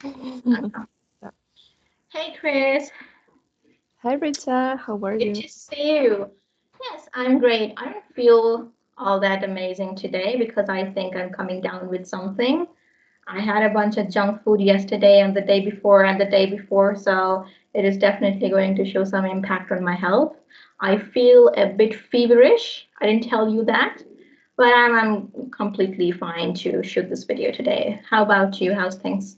Hey Chris, Hi Rita, how are good you? to see you. Yes, I'm great. I don't feel all that amazing today because I think I'm coming down with something. I had a bunch of junk food yesterday and the day before and the day before, so it is definitely going to show some impact on my health. I feel a bit feverish. I didn't tell you that, but I'm completely fine to shoot this video today. How about you? How's things?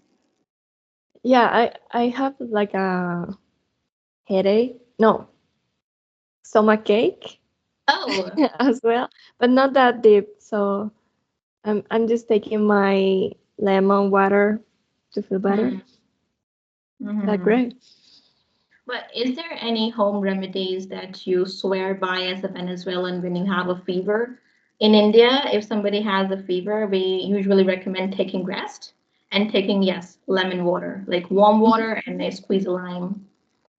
Yeah, I have like a headache. No, stomach ache Oh. as well, but not that deep. So I'm just taking my lemon water to feel better. That Mm-hmm. great. But is there any home remedies that you swear by as a Venezuelan when you have a fever? In India, if somebody has a fever, we usually recommend taking rest and taking, yes, lemon water, like warm Mhm, water and a squeeze of lime.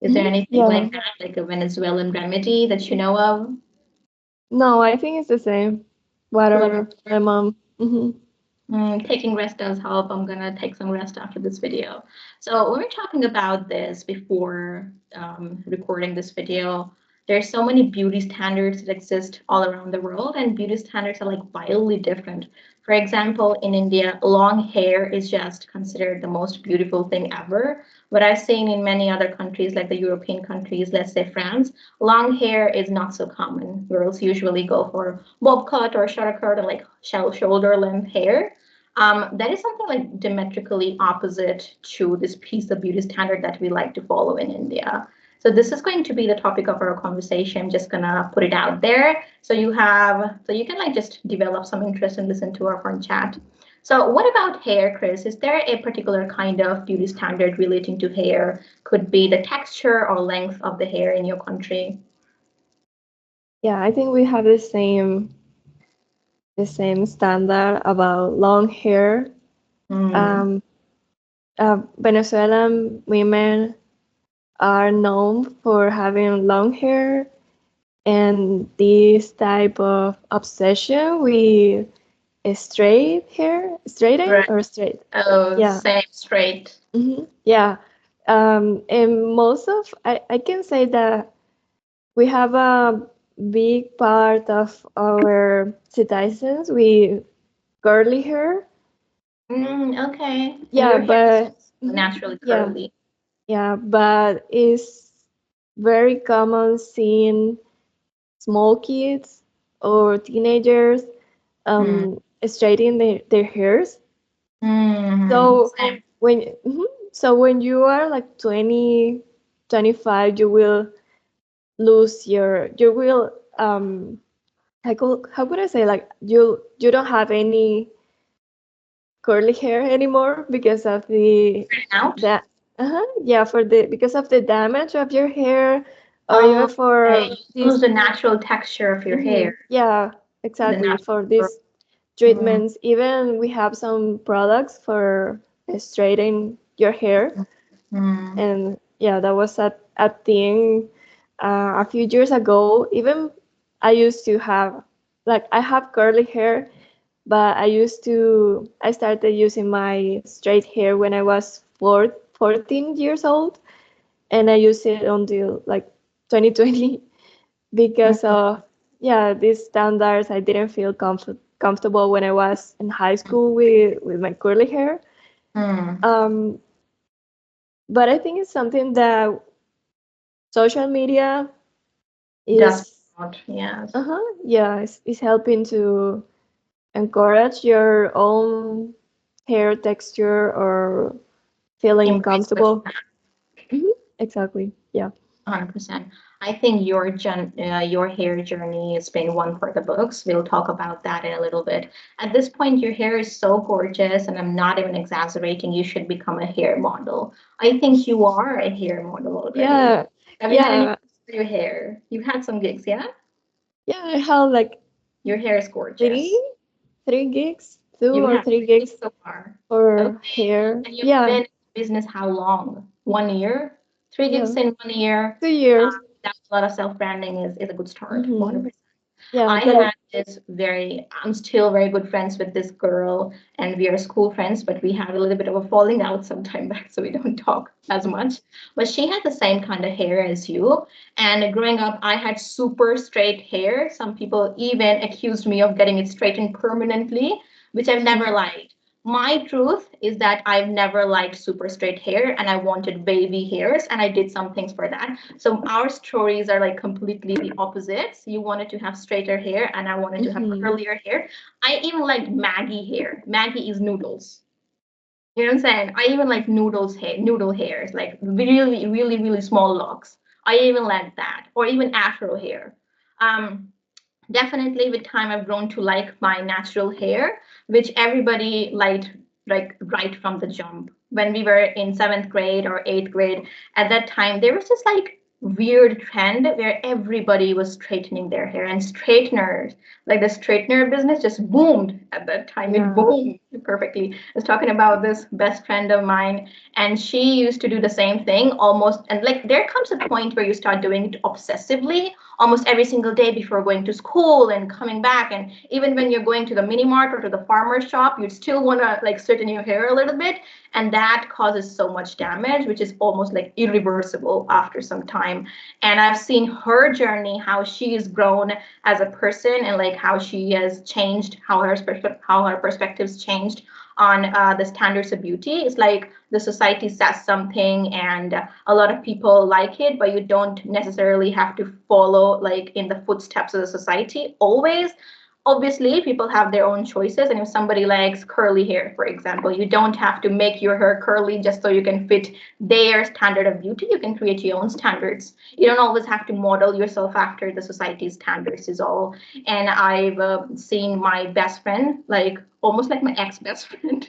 Is there mhm. anything Yeah. like that, like a Venezuelan remedy that you know of? No, I think it's the same. Lemon. Water, lemon. Taking rest does help. I'm gonna take some rest after this video. So we were talking about this before recording this video. There's so many beauty standards that exist all around the world, and beauty standards are like wildly different. For example, in India, long hair is just considered the most beautiful thing ever. But I've seen in many other countries, like the European countries, let's say France, long hair is not so common. Girls usually go for bob cut or short cut or like shoulder length hair. That is something like diametrically opposite to this piece of beauty standard that we like to follow in India. So this is going to be the topic of our conversation. I'm just gonna put it out there so you can like just develop some interest and listen to our fun chat. So what about hair, Chris? Is there a particular kind of beauty standard relating to hair? Could be the texture or length of the hair in your country. Yeah, I think we have the same standard about long hair. Hmm. Um, Venezuelan women are known for having long hair and this type of obsession with straight hair, straighten Right. or straight. Oh, Yeah, same straight. yeah. And most of I can say that we have a big part of our citizens with curly hair. Okay. And Yeah, your hair is but naturally yeah, curly. yeah, but it's very common seeing small kids or teenagers Hmm. straightening their hairs. Mm-hmm. So when so when you are like 20, 25, you will how could I say, like you don't have any curly hair anymore because of the Out. that yeah, for the because of the damage of your hair, or even Oh, okay. for You this. lose the natural texture of your hair. Yeah, The exactly, natural for growth. these Mm, treatments. Even we have some products for straightening your hair. mm, And yeah, that was a thing a few years ago. Even I used to have, like, I have curly hair, but I started using my straight hair when I was 14 years old, and I used it until like 2020 because mm, of, yeah, these standards. I didn't feel comfortable when I was in high school with my curly hair. mm. Um, but I think it's something that social media Does is, not, yes. yeah, is helping to encourage your own hair texture or feeling Embrace the comfortable. Exactly. Yeah. 100%. I think your hair journey has been one for the books. We'll talk about that in a little bit. At this point, your hair is so gorgeous, and I'm not even exaggerating. You should become a hair model. I think you are a hair model already. Yeah. Have you had any Yeah. gigs for your hair? You've had some gigs, yeah? Yeah. I have like Your hair is three, gorgeous. 3 gigs, two You've or had three 3 gigs gigs so far. for Okay. hair. And you've Yeah. been in business how long? 1 year? 3 gigs Yeah. in 1 year. 2 years. That's a lot of self branding is a good start. hmm 100%. Yeah, I but had this I'm still very good friends with this girl, and we are school friends, but we had a little bit of a falling out some time back, so we don't talk as much. But she had the same kind of hair as you. And growing up, I had super straight hair. Some people even accused me of getting it straightened permanently, which I've never liked. My truth is that I've never liked super straight hair and I wanted wavy hairs, and I did some things for that. So our stories are like completely the opposites. You wanted to have straighter hair and I wanted to have mhm. curlier hair. I even liked Maggie hair. Maggie is noodles. You know what I'm saying? I even like noodle hairs, like really, really, really small locks. I even like that, or even afro hair. Um, Definitely with time I've grown to like my natural hair, which everybody liked like right from the jump. When we were in 7th grade or 8th grade, at that time there was this like weird trend where everybody was straightening their hair, and straighteners, like the straightener business just boomed at that time. It Yeah. boomed perfectly. I was talking about this best friend of mine, and she used to do the same thing almost, and like there comes a point where you start doing it obsessively almost every single day before going to school and coming back. And even when you're going to the mini mart or to the farmer's shop, you'd still want to like straighten your hair a little bit. And that causes so much damage, which is almost like irreversible after some time. And I've seen her journey, how she's grown as a person, and like how she has changed, how her perspectives changed on the standards of beauty. It's like the society says something and a lot of people like it, but you don't necessarily have to follow like in the footsteps of the society always. Obviously people have their own choices, and if somebody likes curly hair, for example, you don't have to make your hair curly just so you can fit their standard of beauty. You can create your own standards. You don't always have to model yourself after the society's standards is all. And I've seen my best friend, like almost like my ex best friend.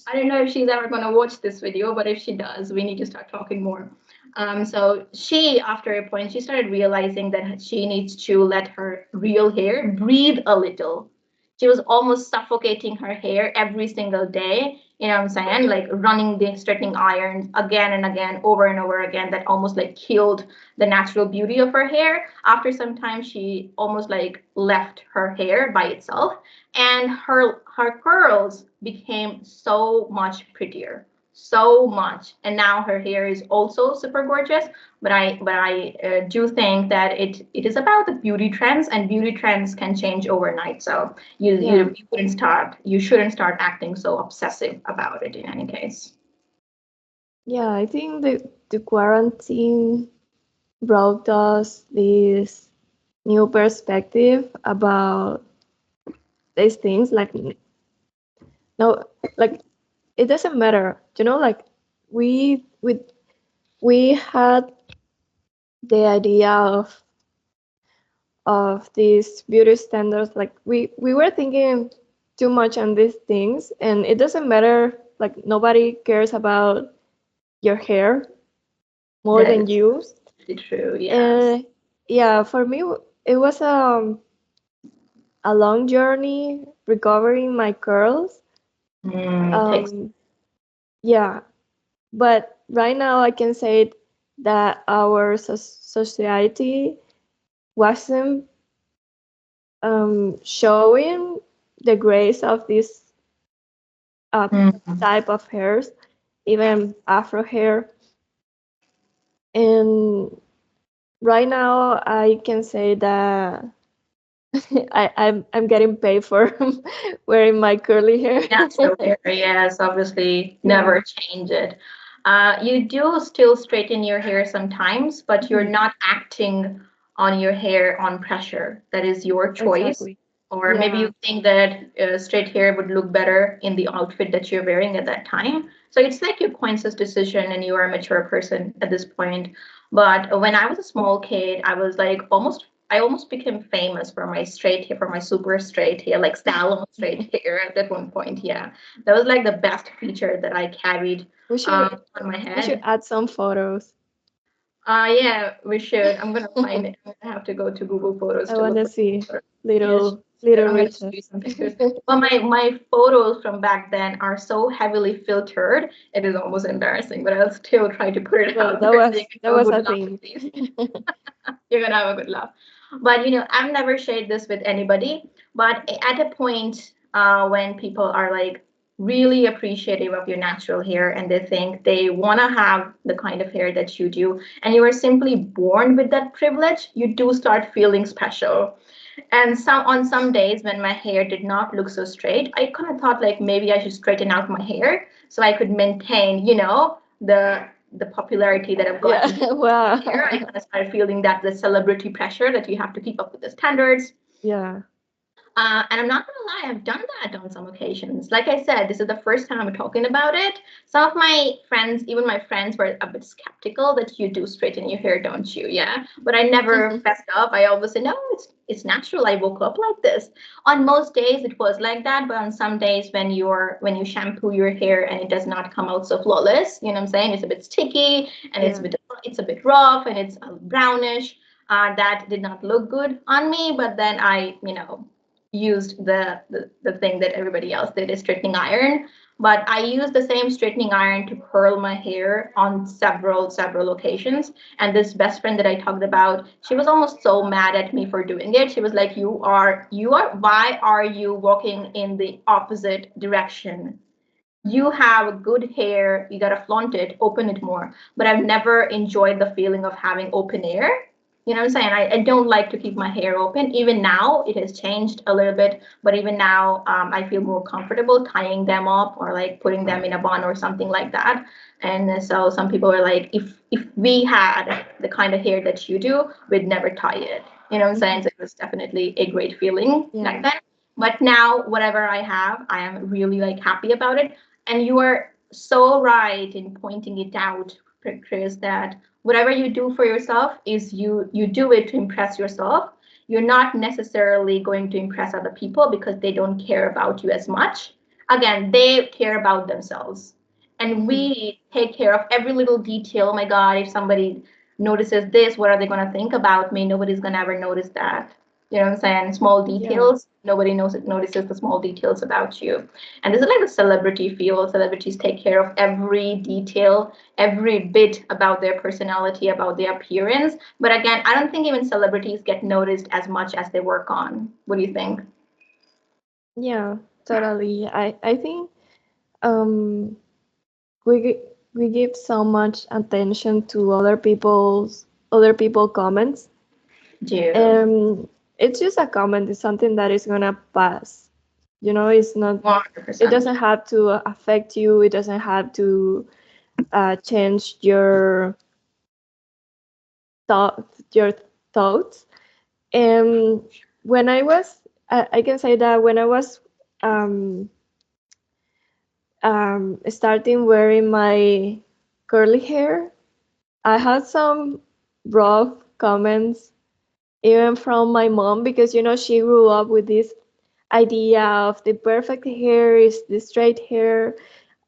I don't know if she's ever going to watch this video, but if she does, we need to start talking more. So she, after a point, she started realizing that she needs to let her real hair breathe a little. She was almost suffocating her hair every single day. You know what I'm saying? Like running the straightening irons again and again, over and over again. That almost like killed the natural beauty of her hair. After some time, she almost like left her hair by itself, and her curls became so much prettier, so much. And now her hair is also super gorgeous. But I do think that it is about the beauty trends, and beauty trends can change overnight. So Yeah. you shouldn't start acting so obsessive about it in any case. Yeah, I think the quarantine brought us this new perspective about these things. Like, no, like it doesn't matter, like we we we had the idea of these beauty standards. Like we were thinking too much on these things, and it doesn't matter. Like nobody cares about your hair more That than is you. really true. Yes. And yeah, for me, it was a long journey recovering my curls. Takes. Um, yeah, but right now I can say that our society wasn't showing the grace of this uh, Mm. type of hairs, even Afro hair. And right now I can say that I'm getting paid for wearing my curly hair. Natural hair, yes, obviously, Yeah, never change it. You do still straighten your hair sometimes, but you're mhm, not acting on your hair on pressure. That is your choice. exactly. Or maybe Yeah, you think that straight hair would look better in the outfit that you're wearing at that time. So it's like your conscious decision, and you are a mature person at this point. But when I was a small kid, I almost became famous for my straight hair, for my super straight hair, like salon straight hair at one point. Yeah, that was like the best feature that I carried we should on my we should head. add some photos. Yeah, we should. I'm gonna find it. I'm gonna have to go to Google Photos I to want look to for see photos. Yes, little I'm gonna show you Riches. some pictures. Well, my photos from back then are so heavily filtered, it is almost embarrassing. But I'll still try to put it Well, out there so you can that have a was good a laugh at thing. least. You're gonna have a good laugh. But I've never shared this with anybody. But at a point when people are like really appreciative of your natural hair and they think they want to have the kind of hair that you do, and you are simply born with that privilege, you do start feeling special. And some days when my hair did not look so straight, I kind of thought like maybe I should straighten out my hair so I could maintain, the popularity that I've gotten Yeah. Wow. here. I kind of started feeling that the celebrity pressure that you have to keep up with the standards. Yeah. And I'm not gonna lie, I've done that on some occasions. Like I said, this is the first time I'm talking about it. Some of my friends, even my friends, were a bit skeptical that you do straighten your hair, don't you? Yeah. But I never fessed up. I always say, no, it's natural. I woke up like this. On most days it was like that, but on some days when you shampoo your hair and it does not come out so flawless, you know what I'm saying? It's a bit sticky and Yeah. it's a bit rough and it's brownish. That did not look good on me, but then I, used the thing that everybody else did, is straightening iron. But I used the same straightening iron to curl my hair on several occasions. And this best friend that I talked about, she was almost so mad at me for doing it. She was like, why are you walking in the opposite direction? You have good hair, you gotta flaunt it, open it more. But I've never enjoyed the feeling of having open hair. You know what I'm saying? I don't like to keep my hair open. Even now, it has changed a little bit, but even now, I feel more comfortable tying them up or like putting them in a bun or something like that. And so some people are like, if we had the kind of hair that you do, we'd never tie it. You know what I'm saying? So it was definitely a great feeling back Yeah. then. But now, whatever I have, I am really like happy about it. And you are so right in pointing it out, Chris, that whatever you do for yourself is you do it to impress yourself. You're not necessarily going to impress other people because they don't care about you as much. Again, they care about themselves. And we take care of every little detail. Oh my God, if somebody notices this, what are they going to think about me? Nobody's going to ever notice that. You know what I'm saying? Small Yeah. details. Nobody notices the small details about you. And this is like the celebrity feel. Celebrities take care of every detail, every bit about their personality, about their appearance. But again, I don't think even celebrities get noticed as much as they work on. What do you think? Yeah. Totally. I think um we give so much attention to other people comments, Do and it's just a comment. It's something that is gonna pass. It's not. It 100%. doesn't have to affect you. It doesn't have to change your thoughts. And when I can say that when I was um, starting wearing my curly hair, I had some rough comments, even from my mom, because she grew up with this idea of the perfect hair is the straight hair,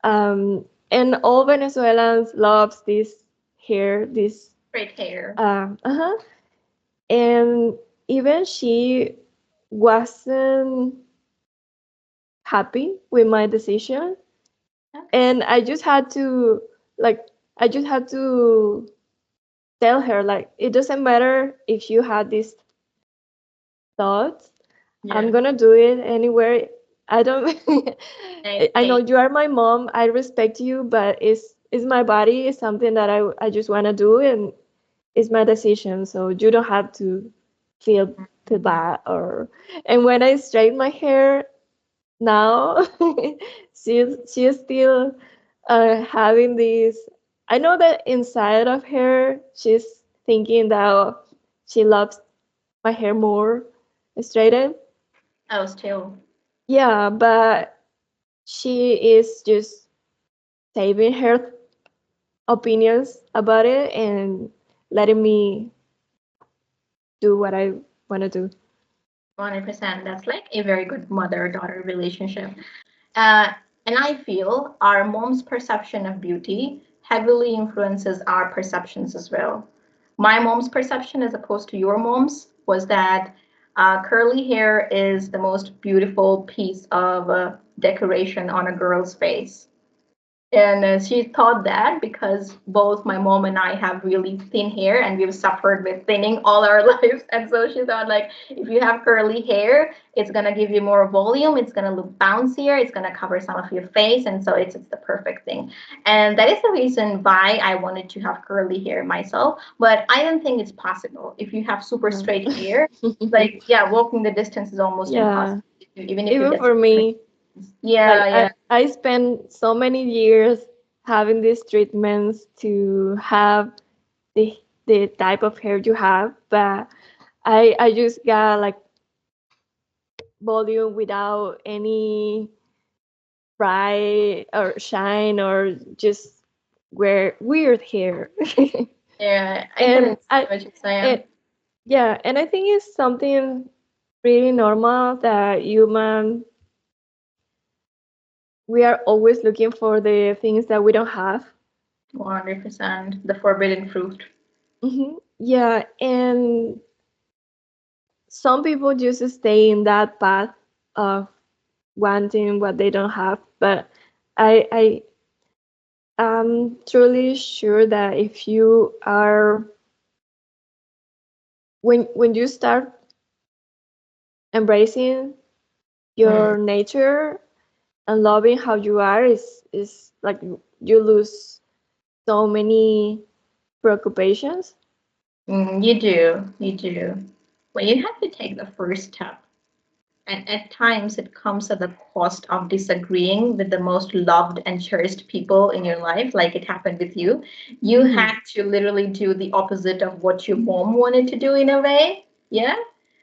and all Venezuelans loves this hair, this Great hair. uh-huh. And even she wasn't happy with my decision, Okay. and like I just had to tell her, like, it doesn't matter if you had these thoughts. I'm Yeah. gonna do it anywhere. I don't. Same, I know same. you are my mom. I respect you, but it's my body. It's something that I just wanna do, and it's my decision. So you don't have to feel bad. And when I straighten my hair now, she's still having this. I know that inside of her, she's thinking that she loves my hair more straightened. Oh, still. Yeah, but she is just saving her opinions about it and letting me do what I want to do. 100%. That's like a very good mother-daughter relationship. Uh, and I feel our mom's perception of beauty heavily influences our perceptions as well. My mom's perception, as opposed to your mom's, was that curly hair is the most beautiful piece of decoration on a girl's face. And she thought that because both my mom and I have really thin hair and we've suffered with thinning all our lives. And so she thought, like, if you have curly hair, it's going to give you more volume. It's going to look bouncier. It's going to cover some of your face. And so it's the perfect thing. And that is the reason why I wanted to have curly hair myself. But I don't think it's possible. If you have super No. straight hair, like, yeah, walking the distance is almost Yeah, impossible, even if you even get for some me, like yeah, yeah. I spent so many years having these treatments to have the type of hair you have, but I just got like volume without any bright or shine or just wear weird hair. Yeah, I can and understand I what you're saying. it Yeah, and I think it's something pretty normal that human we are always looking for the things that we don't have. 100%. The forbidden fruit. Yeah, and some people just stay in that path of wanting what they don't have, but I am truly sure that if you are when you start embracing Mm. your nature and loving how you are is like you lose so many preoccupations. You do. You do. Well, you have to take the first step. And at times it comes at the cost of disagreeing with the most loved and cherished people in your life, like it happened with you. You Hmm. had to literally do the opposite of what your mom wanted to do in a way. Yeah?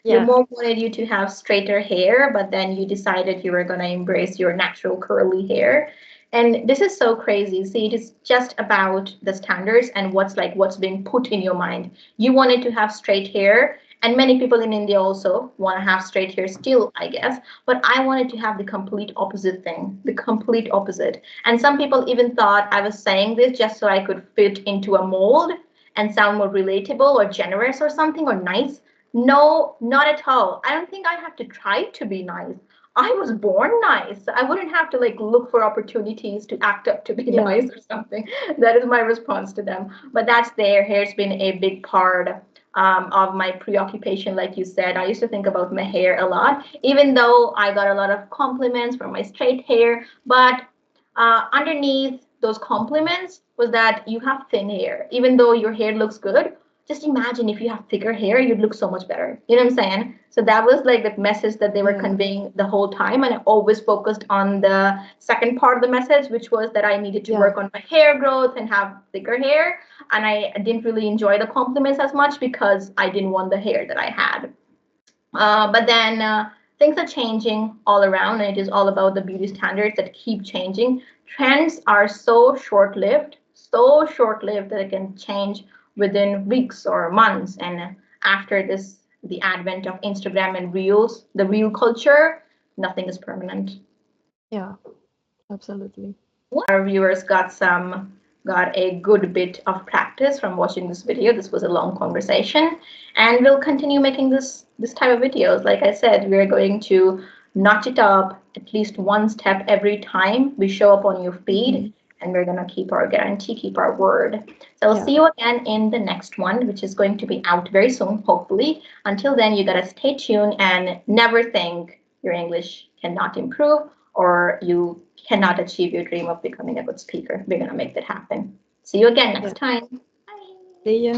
Your Yeah, mom wanted you to have straighter hair, but then you decided you were going to embrace your natural curly hair. And this is so crazy. See, it is just about the standards and what's being put in your mind. You wanted to have straight hair, and many people in India also want to have straight hair still, I guess. But I wanted to have the complete opposite thing, the complete opposite. And some people even thought I was saying this just so I could fit into a mold and sound more relatable or generous or something or nice. No, not at all. I don't think I have to try to be nice. I was born nice. I wouldn't have to like look for opportunities to act up to be yeah, nice or something. That is my response to them. But that's there. Hair's been a big part of my preoccupation. Like you said, I used to think about my hair a lot, even though I got a lot of compliments for my straight hair. But underneath those compliments was that you have thin hair. Even though your hair looks good, just imagine if you have thicker hair, you'd look so much better. You know what I'm saying? So that was like the message that they were yeah, conveying the whole time. And I always focused on the second part of the message, which was that I needed to yeah, work on my hair growth and have thicker hair. And I didn't really enjoy the compliments as much because I didn't want the hair that I had. But then things are changing all around, and it is all about the beauty standards that keep changing. Trends are so short lived that it can change within weeks or months. And after this, the advent of Instagram and Reels, the Reel culture, nothing is permanent. yeah, absolutely. Our viewers got a good bit of practice from watching this video. This was a long conversation, and we'll continue making this type of videos. Like I said, we're going to notch it up at least one step every time we show up on your Hmm. feed, and we're gonna keep our guarantee, keep our word. So I'll Yeah, see you again in the next one, which is going to be out very soon, hopefully. Until then, you gotta stay tuned and never think your English cannot improve or you cannot achieve your dream of becoming a good speaker. We're going to make that happen. See you again yeah. next time. Bye. See ya.